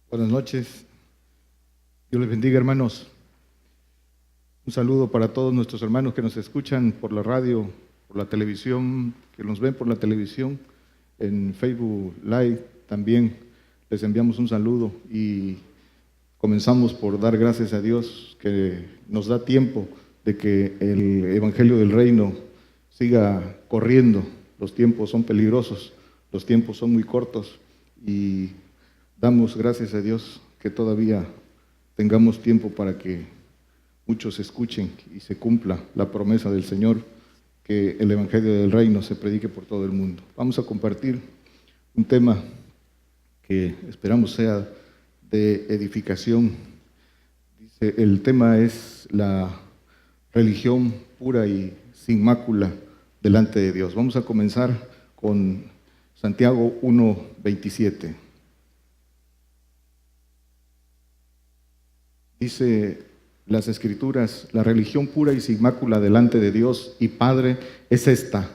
Buenas noches. Dios les bendiga, hermanos. Un saludo para todos nuestros hermanos que nos escuchan por la radio, por la televisión, que nos ven por la televisión, en Facebook Live también. Les enviamos un saludo y comenzamos por dar gracias a Dios que nos da tiempo de que el Evangelio del Reino siga corriendo. Los tiempos son peligrosos, los tiempos son muy cortos y damos gracias a Dios que todavía tengamos tiempo para que muchos escuchen y se cumpla la promesa del Señor, que el Evangelio del Reino se predique por todo el mundo. Vamos a compartir un tema que esperamos sea de edificación. Dice, el tema es la religión pura y sin mácula delante de Dios. Vamos a comenzar con Santiago 1:27. Dice las Escrituras, la religión pura y sin mácula delante de Dios y Padre es esta: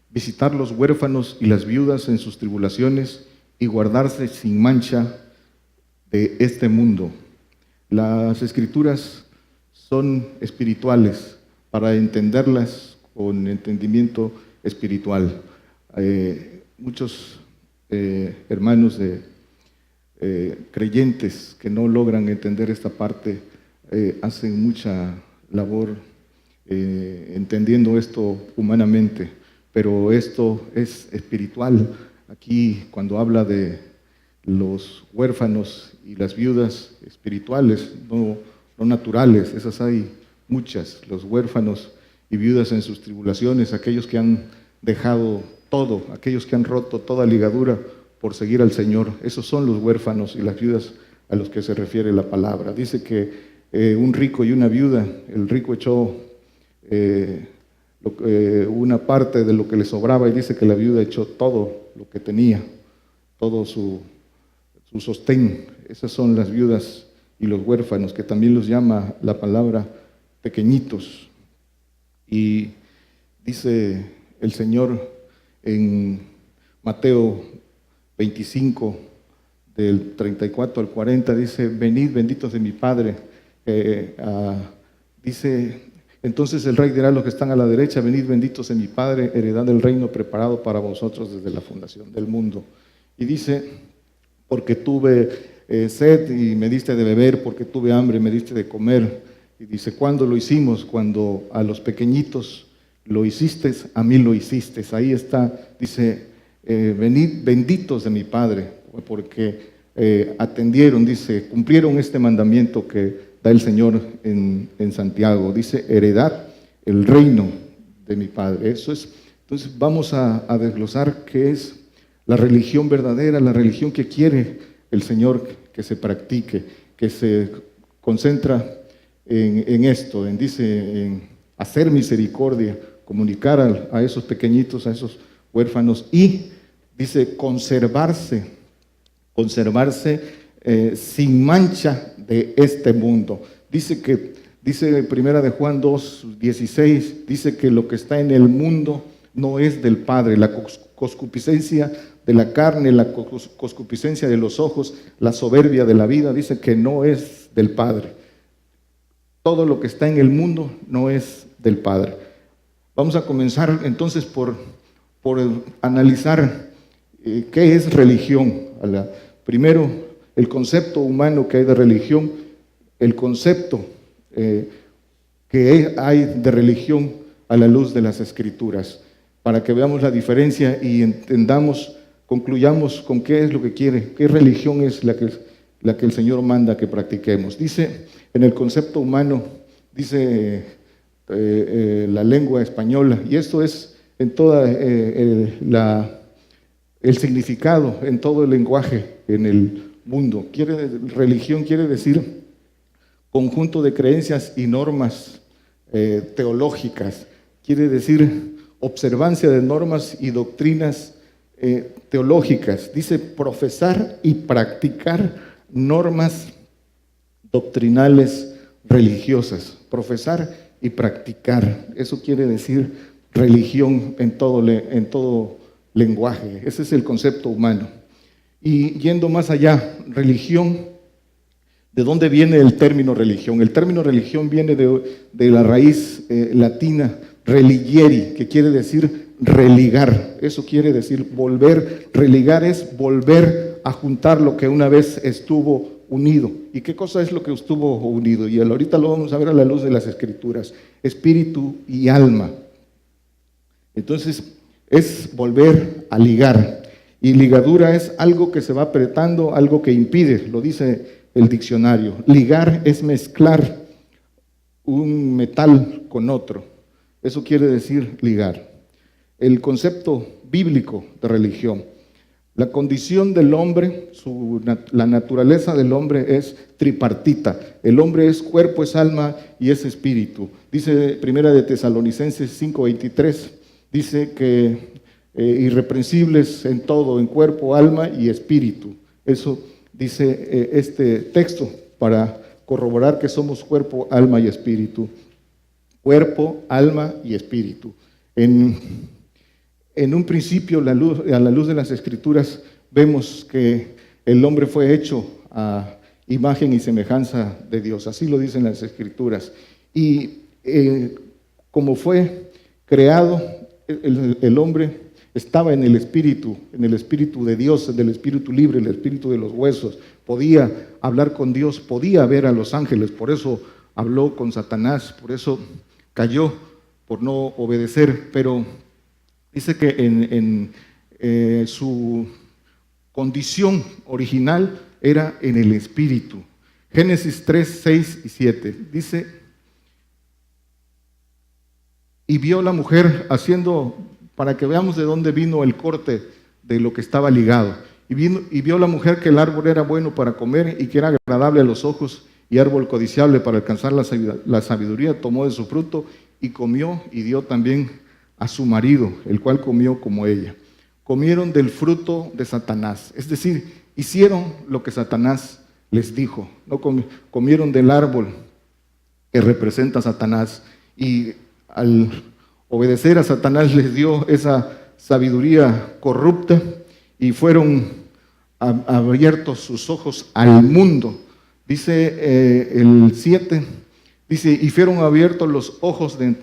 visitar los huérfanos y las viudas en sus tribulaciones y guardarse sin mancha de este mundo. Las Escrituras son espirituales para entenderlas con entendimiento espiritual. Muchos hermanos creyentes que no logran entender esta parte hacen mucha labor entendiendo esto humanamente, pero esto es espiritual. Aquí cuando habla de los huérfanos y las viudas espirituales, no naturales, esas hay muchas, los huérfanos y viudas en sus tribulaciones, aquellos que han dejado todo, aquellos que han roto toda ligadura por seguir al Señor. Esos son los huérfanos y las viudas a los que se refiere la palabra. Dice que un rico y una viuda, el rico echó una parte de lo que le sobraba y dice que la viuda echó todo lo que tenía, todo su sostén. Esas son las viudas y los huérfanos, que también los llama la palabra pequeñitos. Y dice el Señor en Mateo 25, del 34 al 40, dice: venid benditos de mi Padre. Dice, entonces el Rey dirá a los que están a la derecha: venid benditos de mi Padre, heredad del reino preparado para vosotros desde la fundación del mundo. Y dice: porque tuve sed y me diste de beber, porque tuve hambre y me diste de comer. Y dice, ¿cuándo lo hicimos? Cuando a los pequeñitos lo hiciste, a mí lo hiciste. Ahí está, dice, venid benditos de mi Padre, porque atendieron, dice, cumplieron este mandamiento que da el Señor en Santiago. Dice, heredad el reino de mi Padre. Eso es. Entonces vamos a desglosar qué es la religión verdadera, la religión que quiere el Señor que se practique, que se concentra en esto, en hacer misericordia, comunicar a esos pequeñitos, a esos huérfanos, y dice conservarse sin mancha de este mundo. Dice primera de Juan 2:16, dice que lo que está en el mundo no es del Padre. La concupiscencia de la carne, la concupiscencia de los ojos, la soberbia de la vida, dice que no es del Padre. Todo lo que está en el mundo no es del Padre. Vamos a comenzar entonces por analizar qué es religión. Primero, el concepto humano que hay de religión, el concepto que hay de religión a la luz de las Escrituras, para que veamos la diferencia y entendamos, concluyamos con qué es lo que quiere, qué religión es la que el Señor manda que practiquemos. Dice, en el concepto humano, dice la lengua española, y esto es en toda el significado, en todo el lenguaje en el mundo. Religión quiere decir conjunto de creencias y normas teológicas, quiere decir observancia de normas y doctrinas teológicas. Dice profesar y practicar normas doctrinales religiosas. Profesar y practicar, eso quiere decir religión en todo lenguaje. Ese es el concepto humano. Y yendo más allá, religión ¿De dónde viene el término religión? El término religión viene de la raíz latina religieri, que quiere decir religar. Eso quiere decir volver. Religar es volver a juntar lo que una vez estuvo unido. ¿Y qué cosa es lo que estuvo unido? Y ahorita lo vamos a ver a la luz de las Escrituras. Espíritu y alma. Entonces, es volver a ligar. Y ligadura es algo que se va apretando, algo que impide, lo dice el diccionario. Ligar es mezclar un metal con otro. Eso quiere decir ligar. El concepto bíblico de religión. La condición del hombre, la naturaleza del hombre es tripartita. El hombre es cuerpo, es alma y es espíritu. Dice Primera de Tesalonicenses 5:23, dice que irreprensibles en todo, en cuerpo, alma y espíritu. Eso dice este texto para corroborar que somos cuerpo, alma y espíritu. Cuerpo, alma y espíritu. En un principio, a la luz de las Escrituras, vemos que el hombre fue hecho a imagen y semejanza de Dios. Así lo dicen las Escrituras. Y como fue creado, el hombre estaba en el espíritu de Dios, en el espíritu libre, el espíritu de los huesos. Podía hablar con Dios, podía ver a los ángeles. Por eso habló con Satanás, por eso cayó por no obedecer. Pero dice que en su condición original era en el espíritu. Génesis 3, 6 y 7 dice: y vio la mujer haciendo, para que veamos de dónde vino el corte de lo que estaba ligado. Y vio la mujer que el árbol era bueno para comer y que era agradable a los ojos y árbol codiciable para alcanzar la sabiduría. Tomó de su fruto y comió y dio también a su marido, el cual comió como ella. Comieron del fruto de Satanás, es decir, hicieron lo que Satanás les dijo. No comieron del árbol que representa a Satanás, y al obedecer a Satanás les dio esa sabiduría corrupta y fueron abiertos sus ojos al mundo. Dice el 7, dice: y fueron abiertos los ojos de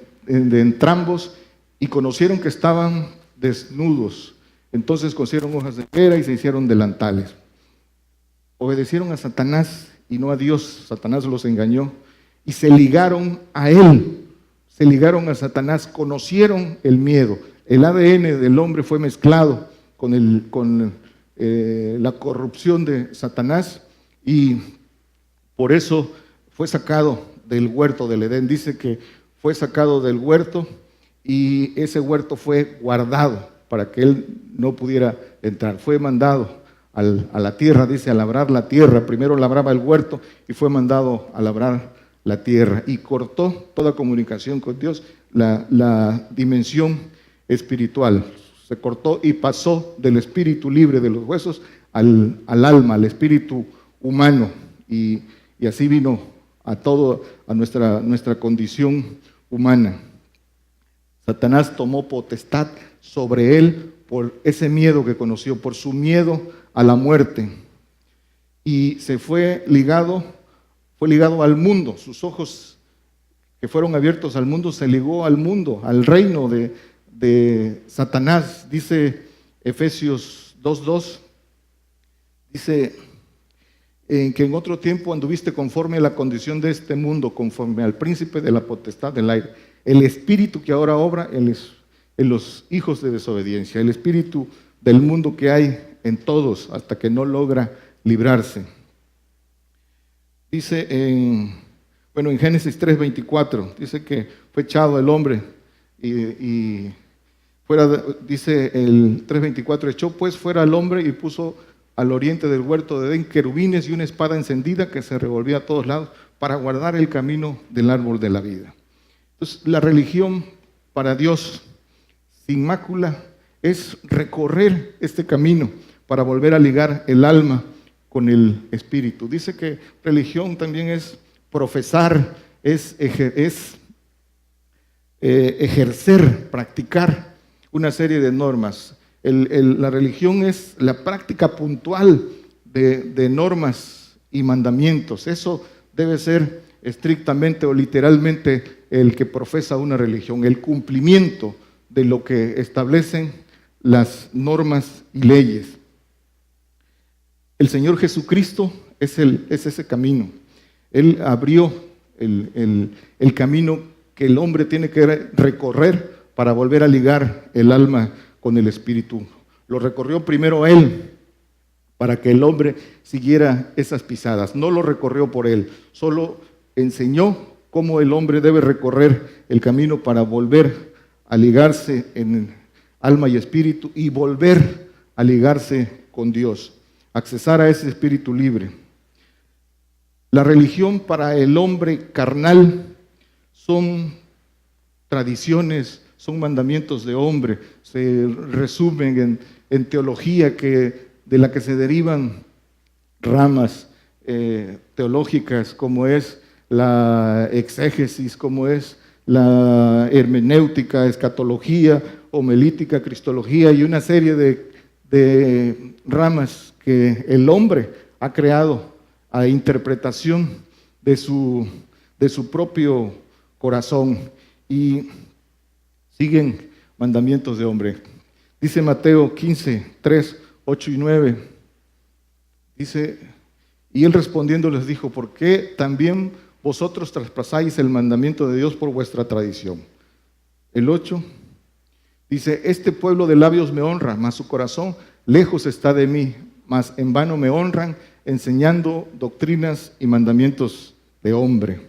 entrambos y conocieron que estaban desnudos. Entonces cosieron hojas de higuera y se hicieron delantales. Obedecieron a Satanás y no a Dios. Satanás los engañó y se ligaron a él. Se ligaron a Satanás, conocieron el miedo. El ADN del hombre fue mezclado con la corrupción de Satanás, y por eso fue sacado del huerto del Edén. Dice que fue sacado del huerto y ese huerto fue guardado para que él no pudiera entrar. Fue mandado a la tierra, dice, a labrar la tierra. Primero labraba el huerto y fue mandado a labrar la tierra, y cortó toda comunicación con Dios, la dimensión espiritual. Se cortó y pasó del espíritu libre de los huesos al alma, al espíritu humano, y así vino a nuestra condición humana. Satanás tomó potestad sobre él por ese miedo que conoció, por su miedo a la muerte, y se fue ligado al mundo. Sus ojos que fueron abiertos al mundo, se ligó al mundo, al reino de Satanás. Dice Efesios 2:2, dice que en otro tiempo anduviste conforme a la condición de este mundo, conforme al príncipe de la potestad del aire, el espíritu que ahora obra en los hijos de desobediencia, el espíritu del mundo que hay en todos hasta que no logra librarse. Dice en Génesis 3:24, dice que fue echado el hombre y fuera, dice el 3:24, echó pues fuera al hombre y puso al oriente del huerto de Edén querubines y una espada encendida que se revolvía a todos lados para guardar el camino del árbol de la vida. Entonces, la religión para Dios sin mácula es recorrer este camino para volver a ligar el alma con el espíritu. Dice que religión también es profesar, es ejercer, practicar una serie de normas. La religión es la práctica puntual de normas y mandamientos. Eso debe ser estrictamente o literalmente el que profesa una religión, el cumplimiento de lo que establecen las normas y leyes. El Señor Jesucristo es ese camino. Él abrió el camino que el hombre tiene que recorrer para volver a ligar el alma con el espíritu. Lo recorrió primero Él, para que el hombre siguiera esas pisadas. No lo recorrió por Él, solo enseñó cómo el hombre debe recorrer el camino para volver a ligarse en alma y espíritu y volver a ligarse con Dios, accesar a ese espíritu libre. La religión para el hombre carnal son tradiciones, son mandamientos de hombre, se resumen en teología de la que se derivan ramas teológicas, como es la exégesis, como es la hermenéutica, escatología, homelítica, cristología y una serie de ramas que el hombre ha creado a interpretación de su propio corazón y siguen mandamientos de hombre. Dice Mateo 15, 3, 8 y 9. Dice, y él respondiendo les dijo, ¿por qué también vosotros traspasáis el mandamiento de Dios por vuestra tradición? El 8 dice, este pueblo de labios me honra, mas su corazón lejos está de mí, mas en vano me honran, enseñando doctrinas y mandamientos de hombre.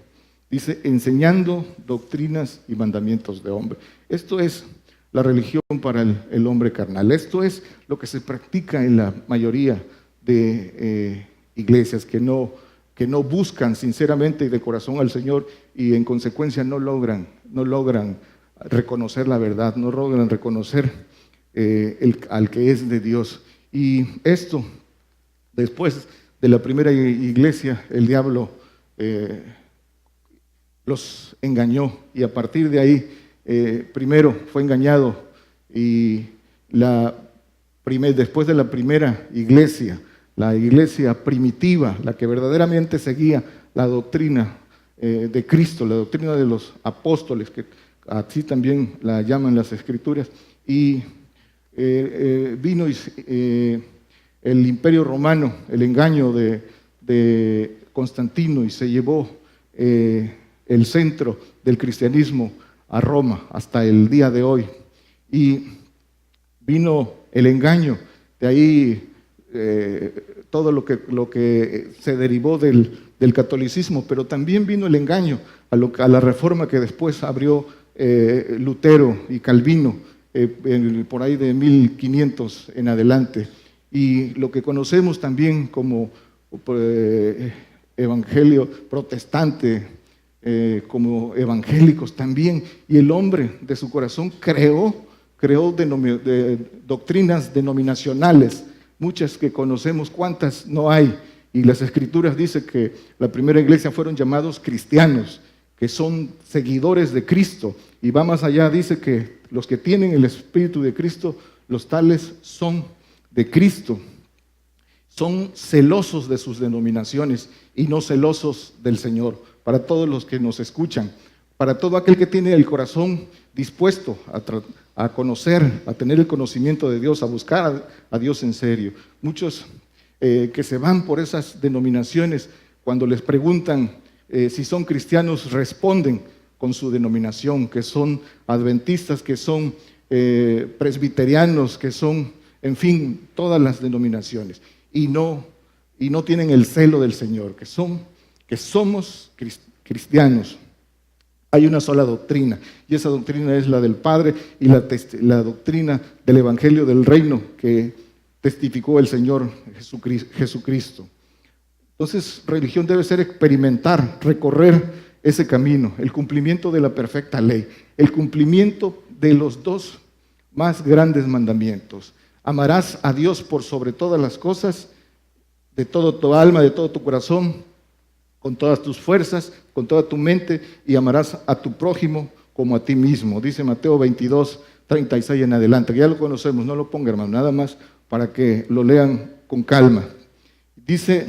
Dice, enseñando doctrinas y mandamientos de hombre. Esto es la religión para el hombre carnal. Esto es lo que se practica en la mayoría de iglesias que no buscan sinceramente y de corazón al Señor y en consecuencia no logran reconocer la verdad, no logran reconocer al que es de Dios. Y esto, después de la primera iglesia, el diablo los engañó y a partir de ahí primero fue engañado y después de la primera iglesia, la iglesia primitiva, la que verdaderamente seguía la doctrina de Cristo, la doctrina de los apóstoles, que así también la llaman las Escrituras, y vino el Imperio Romano, el engaño de Constantino y se llevó el centro del cristianismo a Roma hasta el día de hoy. Y vino el engaño, de ahí todo lo que se derivó del catolicismo, pero también vino el engaño a la reforma que después abrió Lutero y Calvino, por ahí de 1500 en adelante. Y lo que conocemos también como evangelio protestante, como evangélicos también, y el hombre de su corazón creó doctrinas denominacionales, muchas que conocemos, cuántas no hay, y las Escrituras dicen que la primera iglesia fueron llamados cristianos, que son seguidores de Cristo, y va más allá, dice que los que tienen el Espíritu de Cristo, los tales son de Cristo, son celosos de sus denominaciones y no celosos del Señor. Para todos los que nos escuchan, para todo aquel que tiene el corazón dispuesto a conocer, a tener el conocimiento de Dios, a buscar a Dios en serio. Muchos que se van por esas denominaciones, cuando les preguntan si son cristianos, responden con su denominación, que son adventistas, que son presbiterianos, que son, en fin, todas las denominaciones, y no tienen el celo del Señor, que somos cristianos. Hay una sola doctrina, y esa doctrina es la del Padre y la doctrina del Evangelio del Reino que testificó el Señor Jesucristo. Entonces, religión debe ser experimentar, recorrer ese camino, el cumplimiento de la perfecta ley, el cumplimiento de los dos más grandes mandamientos. Amarás a Dios por sobre todas las cosas, de todo tu alma, de todo tu corazón, con todas tus fuerzas, con toda tu mente, y amarás a tu prójimo como a ti mismo. Dice Mateo 22, 36 en adelante, que ya lo conocemos, no lo ponga, hermano, nada más para que lo lean con calma. Dice,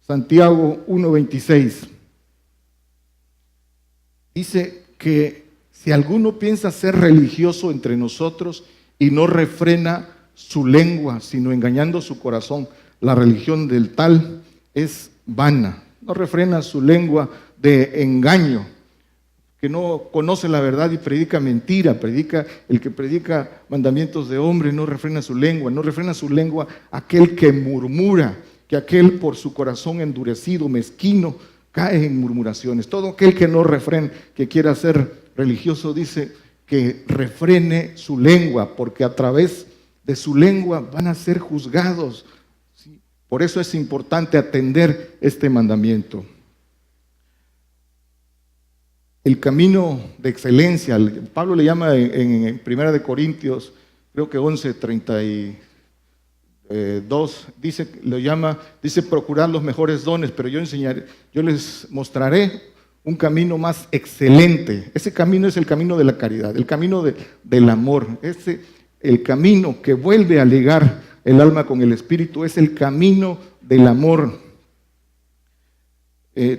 Santiago 1:26. Dice que si alguno piensa ser religioso entre nosotros y no refrena su lengua, sino engañando su corazón, la religión del tal es vana. No refrena su lengua de engaño, que no conoce la verdad y predica mentira, el que predica mandamientos de hombre, no refrena su lengua aquel que murmura, que aquel por su corazón endurecido, mezquino, cae en murmuraciones. Todo aquel que no refrena, que quiera ser religioso, dice que refrene su lengua, porque a través de su lengua van a ser juzgados. ¿Sí? Por eso es importante atender este mandamiento. El camino de excelencia, Pablo le llama en 1 de Corintios, creo que 11:32, dice procurar los mejores dones, pero yo les mostraré un camino más excelente. Ese camino es el camino de la caridad, el camino del amor, el camino que vuelve a ligar el alma con el espíritu, es el camino del amor.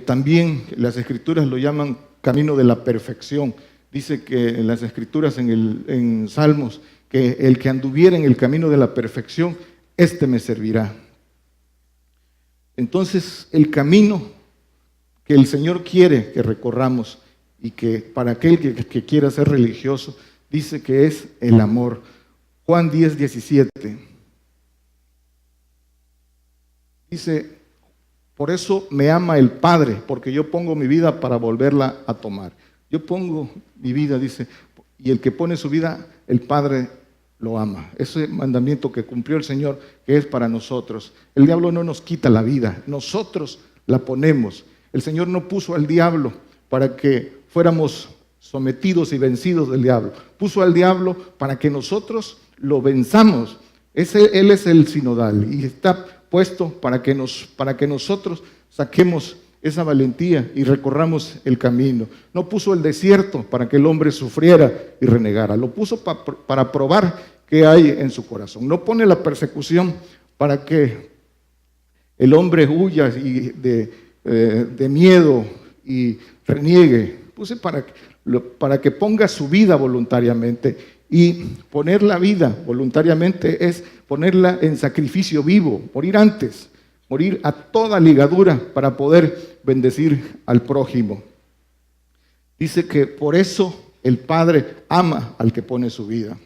También las escrituras lo llaman camino de la perfección. Dice que en las escrituras, en Salmos, que el que anduviera en el camino de la perfección, este me servirá. Entonces, el camino que el Señor quiere que recorramos y que para aquel que quiera ser religioso, dice que es el amor. Juan 10:17. Dice: por eso me ama el Padre, porque yo pongo mi vida para volverla a tomar. Yo pongo mi vida, dice, y el que pone su vida, el Padre lo ama. Ese mandamiento que cumplió el Señor, que es para nosotros. El diablo no nos quita la vida, nosotros la ponemos. El Señor no puso al diablo para que fuéramos sometidos y vencidos del diablo. Puso al diablo para que nosotros lo venzamos. Él es el sinodal y está puesto para que nosotros saquemos esa valentía y recorramos el camino. No puso el desierto para que el hombre sufriera y renegara. Lo puso para probar qué hay en su corazón. No pone la persecución para que el hombre huya de miedo y reniegue. Puse para que ponga su vida voluntariamente. Y poner la vida voluntariamente es ponerla en sacrificio vivo, morir antes, morir a toda ligadura para poder bendecir al prójimo. Dice que por eso el Padre ama al que pone su vida.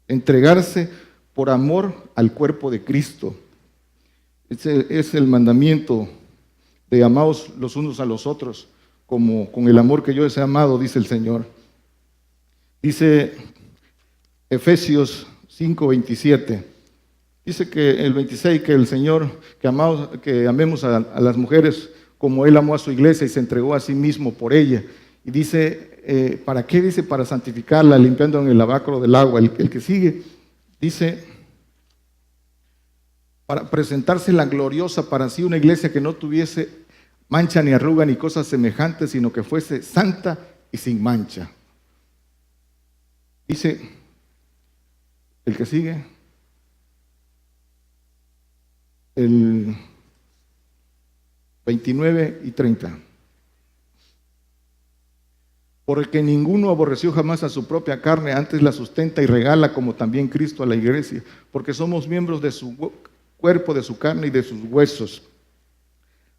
Entregarse por amor al cuerpo de Cristo. Ese es el mandamiento de amaos los unos a los otros, como con el amor que yo les he amado, dice el Señor. Dice Efesios 5:27, dice que el 26, que el Señor, que amemos a las mujeres como Él amó a su iglesia y se entregó a sí mismo por ella. Y dice, ¿para qué? Dice, para santificarla, limpiando en el lavacro del agua. El que sigue, dice, para presentársela gloriosa para sí, una iglesia que no tuviese mancha ni arruga ni cosas semejantes, sino que fuese santa y sin mancha. Dice el que sigue, el 29 y 30. Porque ninguno aborreció jamás a su propia carne, antes la sustenta y regala, como también Cristo a la iglesia, porque somos miembros de su cuerpo, de su carne y de sus huesos.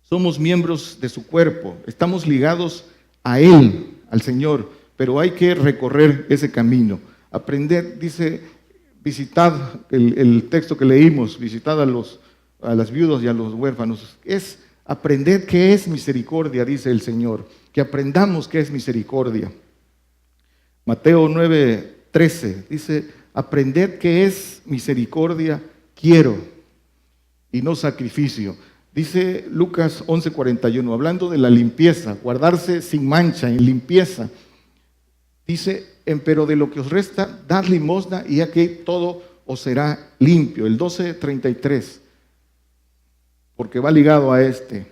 Somos miembros de su cuerpo, estamos ligados a Él, al Señor, pero hay que recorrer ese camino. Aprender, dice, visitad, el texto que leímos, visitad a las viudas y a los huérfanos. Es aprender qué es misericordia, dice el Señor, que aprendamos qué es misericordia. Mateo 9:13 dice, aprended qué es misericordia, quiero, y no sacrificio. Dice Lucas 11:41, hablando de la limpieza, guardarse sin mancha, en limpieza. Dice, pero de lo que os resta, dad limosna y aquí todo os será limpio. El 12:33, porque va ligado a este.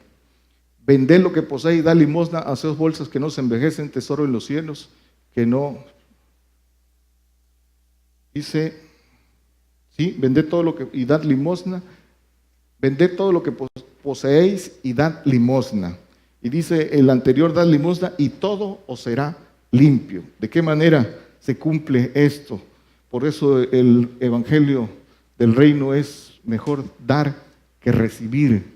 Vended lo que poseéis y dad limosna, haceos bolsas que no se envejecen, tesoro en los cielos, que no. Dice, sí, vended todo lo que, y dad limosna, vended todo lo que poseéis y dad limosna. Y dice el anterior, dad limosna y todo os será limpio. ¿De qué manera se cumple esto? Por eso el evangelio del reino es mejor dar que recibir,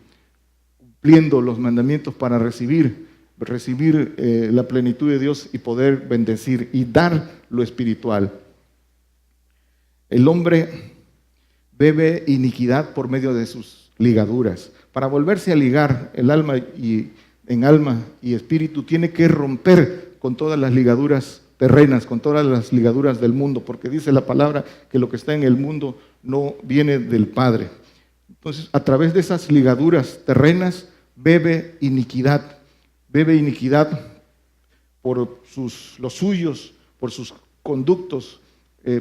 cumpliendo los mandamientos para recibir la plenitud de Dios y poder bendecir y dar lo espiritual. El hombre bebe iniquidad por medio de sus ligaduras. Para volverse a ligar el alma en alma y espíritu, tiene que romper con todas las ligaduras terrenas, con todas las ligaduras del mundo, porque dice la palabra que lo que está en el mundo no viene del Padre. Entonces, a través de esas ligaduras terrenas, bebe iniquidad por los suyos, por sus conductos,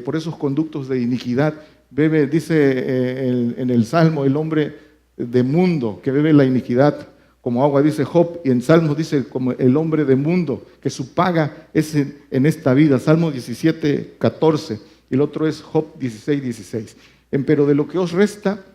por esos conductos de iniquidad. Bebe, dice en el Salmo, el hombre de mundo que bebe la iniquidad como agua, dice Job, y en Salmos dice como el hombre de mundo, que su paga es en esta vida, Salmo 17, 14, y el otro es Job 16, 16. Pero de lo que os resta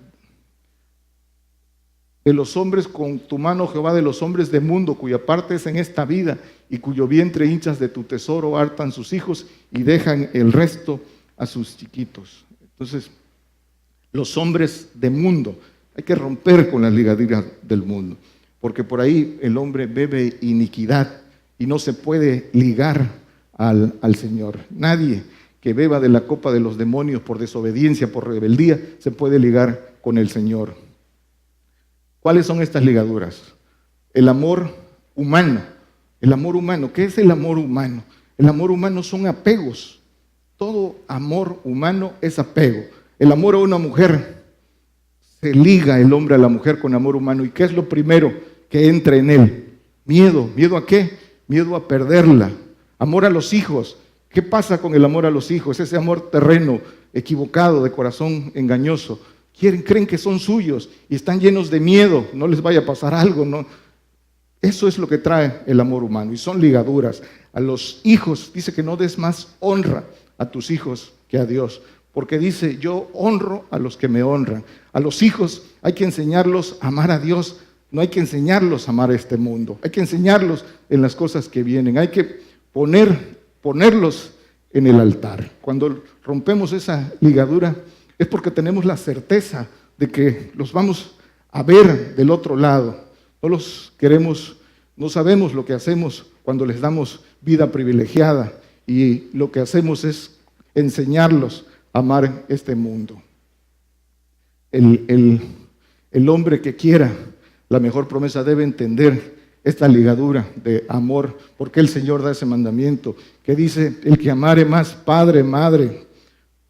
de los hombres con tu mano, Jehová, de los hombres de mundo, cuya parte es en esta vida, y cuyo vientre hinchas de tu tesoro, hartan sus hijos y dejan el resto a sus chiquitos. Entonces, los hombres de mundo, hay que romper con las ligaduras del mundo, porque por ahí el hombre bebe iniquidad y no se puede ligar al Señor. Nadie que beba de la copa de los demonios por desobediencia, por rebeldía, se puede ligar con el Señor. ¿Cuáles son estas ligaduras? El amor humano. El amor humano. ¿Qué es el amor humano? El amor humano son apegos. Todo amor humano es apego. El amor a una mujer, se liga el hombre a la mujer con amor humano. ¿Y qué es lo primero que entra en él? Miedo. ¿Miedo a qué? Miedo a perderla. Amor a los hijos. ¿Qué pasa con el amor a los hijos? Ese amor terreno, equivocado, de corazón engañoso. Creen que son suyos y están llenos de miedo, no les vaya a pasar algo, ¿no? Eso es lo que trae el amor humano y son ligaduras. A los hijos dice que no des más honra a tus hijos que a Dios, porque dice, yo honro a los que me honran. A los hijos hay que enseñarlos a amar a Dios, no hay que enseñarlos a amar a este mundo, hay que enseñarlos en las cosas que vienen, hay que ponerlos en el altar. Cuando rompemos esa ligadura, es porque tenemos la certeza de que los vamos a ver del otro lado. No los queremos, no sabemos lo que hacemos cuando les damos vida privilegiada y lo que hacemos es enseñarlos a amar este mundo. El hombre que quiera la mejor promesa debe entender esta ligadura de amor, porque el Señor da ese mandamiento que dice, el que amare más padre, madre,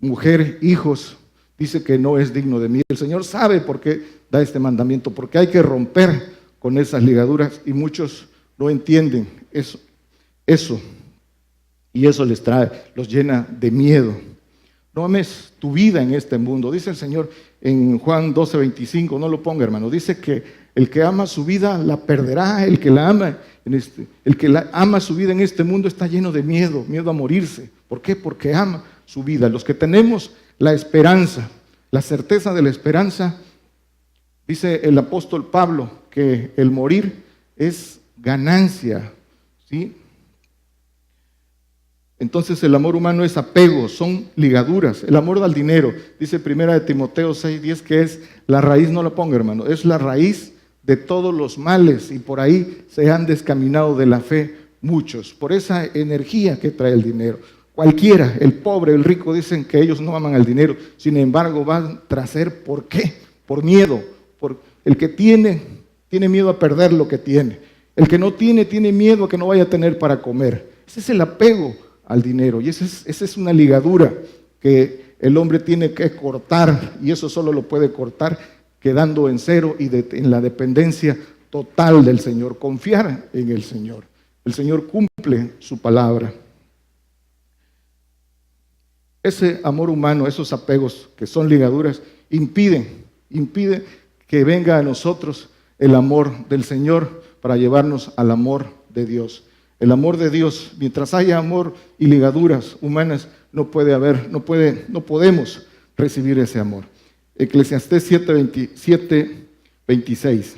mujer, hijos, dice que no es digno de mí. El Señor sabe por qué da este mandamiento, porque hay que romper con esas ligaduras y muchos no entienden eso y eso los llena de miedo. No ames tu vida en este mundo. Dice el Señor en Juan 12, 25, no lo ponga, hermano, dice que el que ama su vida la perderá, el que ama su vida en este mundo está lleno de miedo a morirse. ¿Por qué? Porque ama su vida. Los que tenemos la esperanza, la certeza de la esperanza, dice el apóstol Pablo que el morir es ganancia, ¿sí? Entonces el amor humano es apego, son ligaduras. El amor al dinero, dice 1 Timoteo 6:10 que es la raíz, no lo ponga, hermano, es la raíz de todos los males y por ahí se han descaminado de la fe muchos, por esa energía que trae el dinero. Cualquiera, el pobre, el rico, dicen que ellos no aman al dinero, sin embargo van tras él. ¿Por qué? Por miedo. El que tiene miedo a perder lo que tiene. El que no tiene miedo a que no vaya a tener para comer. Ese es el apego al dinero y esa es una ligadura que el hombre tiene que cortar, y eso solo lo puede cortar quedando en cero y en la dependencia total del Señor, confiar en el Señor. El Señor cumple su palabra. Ese amor humano, esos apegos que son ligaduras, impide que venga a nosotros el amor del Señor para llevarnos al amor de Dios. El amor de Dios, mientras haya amor y ligaduras humanas, no podemos recibir ese amor. Eclesiastés 7:26.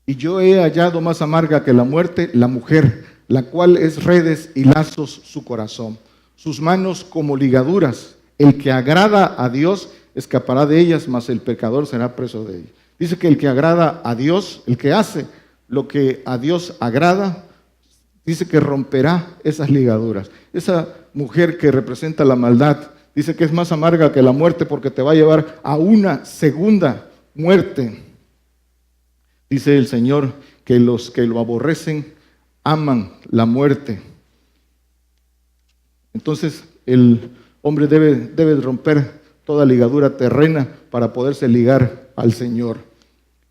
Y yo he hallado más amarga que la muerte la mujer, la cual es redes y lazos su corazón. Sus manos como ligaduras. El que agrada a Dios escapará de ellas, mas el pecador será preso de ellas. Dice que el que agrada a Dios, el que hace lo que a Dios agrada, dice que romperá esas ligaduras. Esa mujer que representa la maldad, dice que es más amarga que la muerte porque te va a llevar a una segunda muerte. Dice el Señor que los que lo aborrecen aman la muerte. Entonces el hombre debe romper toda ligadura terrena para poderse ligar al Señor.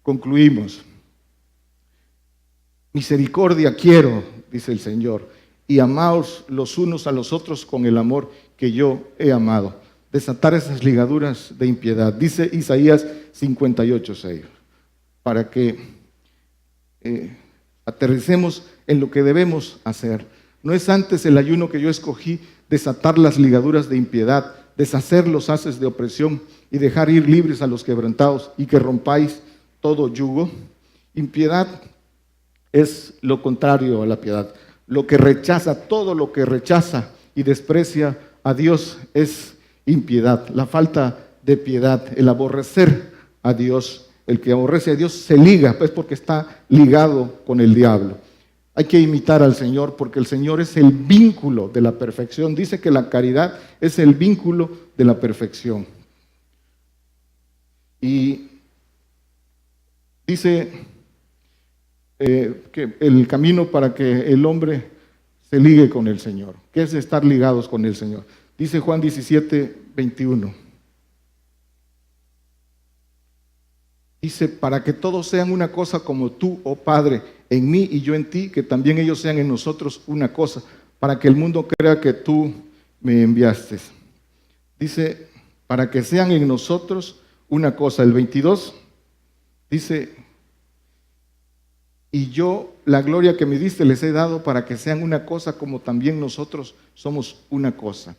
Concluimos. Misericordia quiero, dice el Señor, y amaos los unos a los otros con el amor que yo he amado. Desatar esas ligaduras de impiedad. Dice Isaías 58:6, para que aterricemos en lo que debemos hacer. No es antes el ayuno que yo escogí desatar las ligaduras de impiedad, deshacer los haces de opresión y dejar ir libres a los quebrantados y que rompáis todo yugo. Impiedad es lo contrario a la piedad. Lo que rechaza, todo lo que rechaza y desprecia a Dios es impiedad. La falta de piedad, el aborrecer a Dios. El que aborrece a Dios se liga, pues porque está ligado con el diablo. Hay que imitar al Señor porque el Señor es el vínculo de la perfección. Dice que la caridad es el vínculo de la perfección. Y dice que el camino para que el hombre se ligue con el Señor, que es estar ligados con el Señor. Dice Juan 17:21. Dice, para que todos sean una cosa como tú, oh Padre, en mí y yo en ti, que también ellos sean en nosotros una cosa, para que el mundo crea que tú me enviaste. Dice, para que sean en nosotros una cosa. El 22 dice, y yo la gloria que me diste les he dado para que sean una cosa como también nosotros somos una cosa.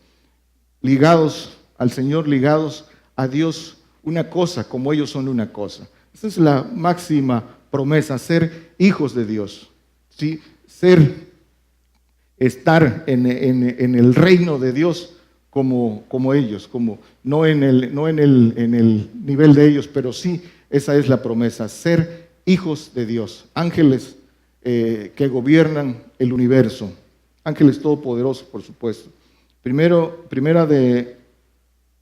Ligados al Señor, ligados a Dios, una cosa como ellos son una cosa. Esa es la máxima promesa, ser hijos de Dios, ¿sí? Estar en el reino de Dios como ellos, no en el nivel de ellos, pero sí, esa es la promesa, ser hijos de Dios, ángeles que gobiernan el universo, ángeles todopoderosos, por supuesto. Primera de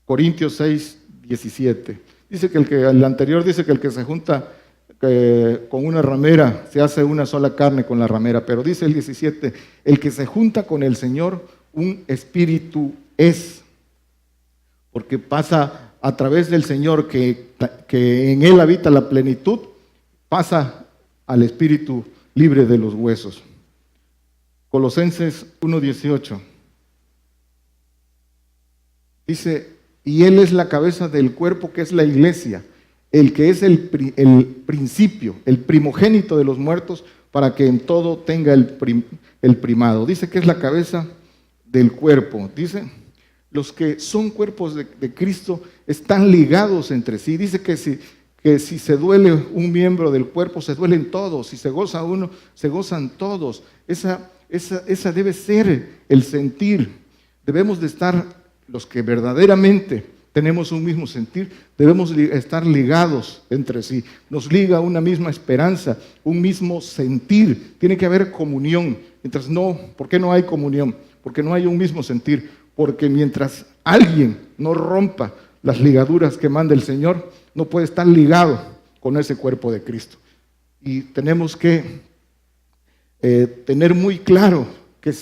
Corintios 6:17. Dice que el anterior dice que el que se junta con una ramera se hace una sola carne con la ramera, pero dice el 17, el que se junta con el Señor, un espíritu es, porque pasa a través del Señor que en él habita la plenitud, pasa al espíritu libre de los huesos. Colosenses 1:18 dice, y Él es la cabeza del cuerpo que es la iglesia, el que es el principio, el primogénito de los muertos, para que en todo tenga el primado. Dice que es la cabeza del cuerpo. Dice, los que son cuerpos de Cristo están ligados entre sí. Dice que si se duele un miembro del cuerpo, se duelen todos. Si se goza uno, se gozan todos. Esa debe ser el sentir. Debemos de estar, los que verdaderamente tenemos un mismo sentir, debemos estar ligados entre sí. Nos liga una misma esperanza, un mismo sentir. Tiene que haber comunión. ¿Por qué no hay comunión? Porque no hay un mismo sentir. Porque mientras alguien no rompa las ligaduras que manda el Señor, no puede estar ligado con ese cuerpo de Cristo. Y tenemos que tener muy claro que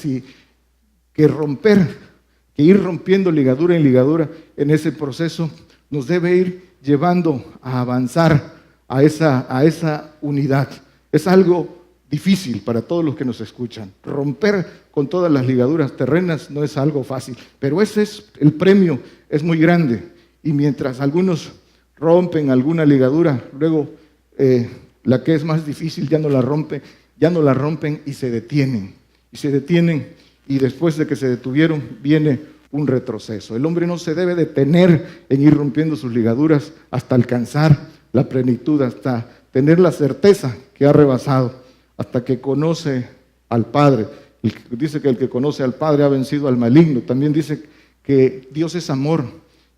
ir rompiendo ligadura en ligadura en ese proceso nos debe ir llevando a avanzar a esa unidad. Es algo difícil para todos los que nos escuchan. Romper con todas las ligaduras terrenas no es algo fácil, pero el premio es muy grande. Y mientras algunos rompen alguna ligadura, luego la que es más difícil ya no la rompen y se detienen. Y después de que se detuvieron, viene un retroceso. El hombre no se debe detener en ir rompiendo sus ligaduras hasta alcanzar la plenitud, hasta tener la certeza que ha rebasado hasta que conoce al Padre. Dice que el que conoce al Padre ha vencido al maligno. También dice que Dios es amor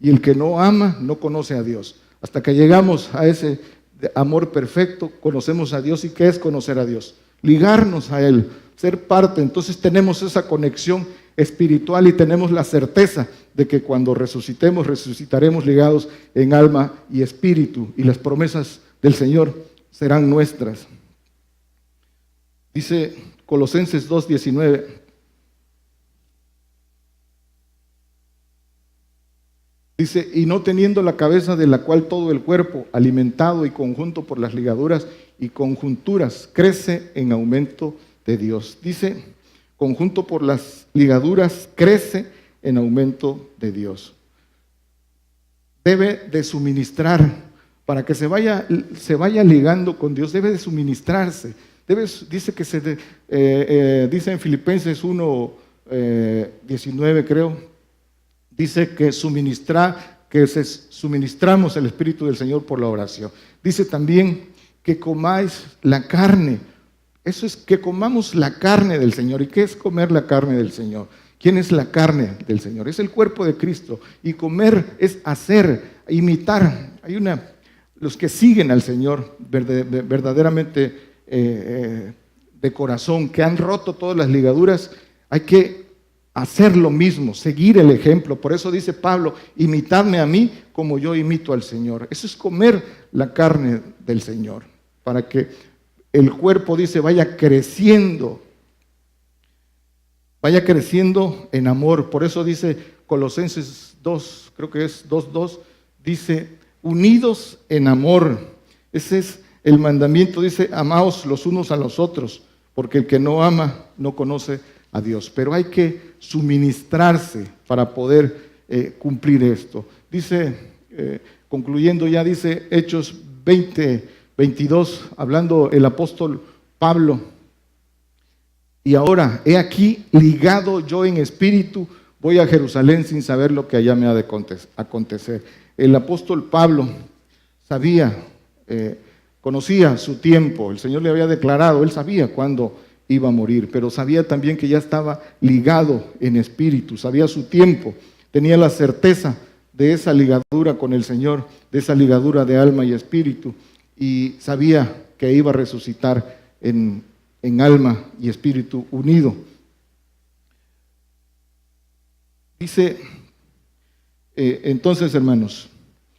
y el que no ama no conoce a Dios. Hasta que llegamos a ese amor perfecto, conocemos a Dios. ¿Y qué es conocer a Dios? Ligarnos a Él, ser parte. Entonces tenemos esa conexión espiritual y tenemos la certeza de que cuando resucitemos, resucitaremos ligados en alma y espíritu, y las promesas del Señor serán nuestras. Dice Colosenses 2:19. Dice, y no teniendo la cabeza, de la cual todo el cuerpo, alimentado y conjunto por las ligaduras y conjunturas, crece en aumento de Dios. Dice, conjunto por las ligaduras, crece en aumento de Dios. Debe de suministrar, para que se vaya ligando con Dios, debe de suministrarse. Dice en Filipenses 1:19, creo, dice que suministramos el Espíritu del Señor por la oración. Dice también que comáis la carne. Eso es que comamos la carne del Señor. ¿Y qué es comer la carne del Señor? ¿Quién es la carne del Señor? Es el cuerpo de Cristo. Y comer es hacer, imitar. Los que siguen al Señor verdaderamente de corazón, que han roto todas las ligaduras, hay que hacer lo mismo, seguir el ejemplo. Por eso dice Pablo, imitadme a mí como yo imito al Señor. Eso es comer la carne del Señor, para que el cuerpo, dice, vaya creciendo en amor. Por eso dice Colosenses 2, creo que es 2:2, dice, unidos en amor. Ese es el mandamiento, dice, amaos los unos a los otros, porque el que no ama no conoce a Dios. Pero hay que suministrarse para poder cumplir esto. Dice, concluyendo ya, dice Hechos 20:22, hablando el apóstol Pablo, y ahora, he aquí, ligado yo en espíritu, voy a Jerusalén sin saber lo que allá me ha de acontecer. El apóstol Pablo sabía, conocía su tiempo, el Señor le había declarado, él sabía cuándo iba a morir, pero sabía también que ya estaba ligado en espíritu, sabía su tiempo, tenía la certeza de esa ligadura con el Señor, de esa ligadura de alma y espíritu, y sabía que iba a resucitar en alma y espíritu unido. Dice, entonces, hermanos,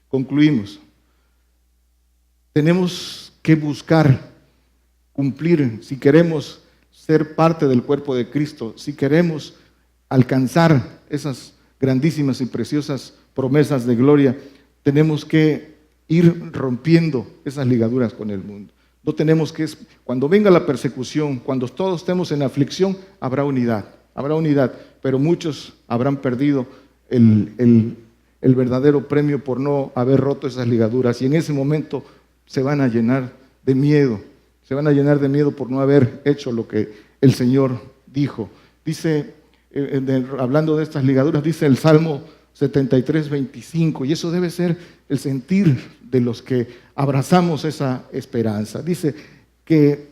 concluimos. Tenemos que buscar cumplir, si queremos ser parte del cuerpo de Cristo, si queremos alcanzar esas grandísimas y preciosas promesas de gloria, tenemos que ir rompiendo esas ligaduras con el mundo. No tenemos que, cuando venga la persecución, cuando todos estemos en aflicción, habrá unidad, pero muchos habrán perdido el verdadero premio por no haber roto esas ligaduras, y en ese momento se van a llenar de miedo, por no haber hecho lo que el Señor dijo. Dice, hablando de estas ligaduras, dice el Salmo 73:25, y eso debe ser el sentir de los que abrazamos esa esperanza. Dice que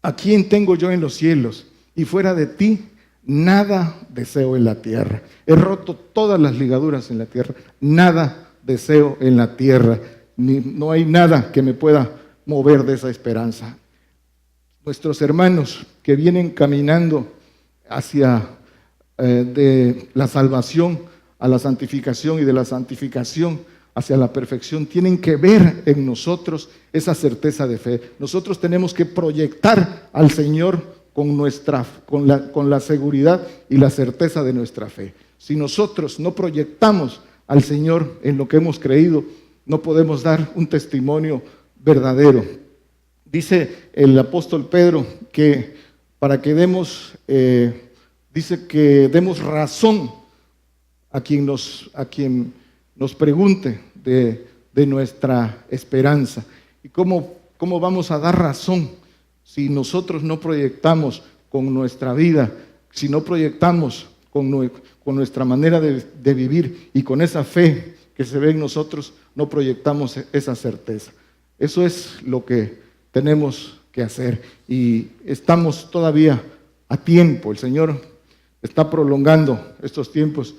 ¿a quién tengo yo en los cielos? Y fuera de ti, nada deseo en la tierra. He roto todas las ligaduras en la tierra, nada deseo en la tierra. No hay nada que me pueda mover de esa esperanza. Nuestros hermanos que vienen caminando hacia de la salvación a la santificación y de la santificación hacia la perfección, tienen que ver en nosotros esa certeza de fe. Nosotros tenemos que proyectar al Señor con la seguridad y la certeza de nuestra fe. Si nosotros no proyectamos al Señor en lo que hemos creído, no podemos dar un testimonio verdadero. Dice el apóstol Pedro que para que demos razón a quien nos pregunte de nuestra esperanza. ¿Y cómo vamos a dar razón si nosotros no proyectamos con nuestra vida, si no proyectamos con nuestra manera de vivir y con esa fe que se ve en nosotros, no proyectamos esa certeza? Eso es lo que tenemos que hacer y estamos todavía a tiempo. El Señor está prolongando estos tiempos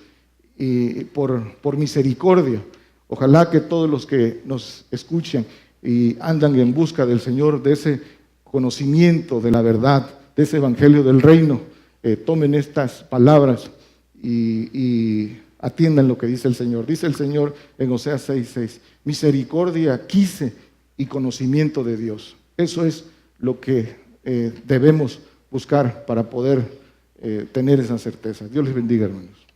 y por misericordia. Ojalá que todos los que nos escuchan y andan en busca del Señor, de ese conocimiento de la verdad, de ese evangelio del reino, tomen estas palabras y atiendan lo que dice el Señor. Dice el Señor en Oseas 6:6, misericordia quise y conocimiento de Dios. Eso es lo que debemos buscar para poder tener esa certeza. Dios les bendiga, hermanos.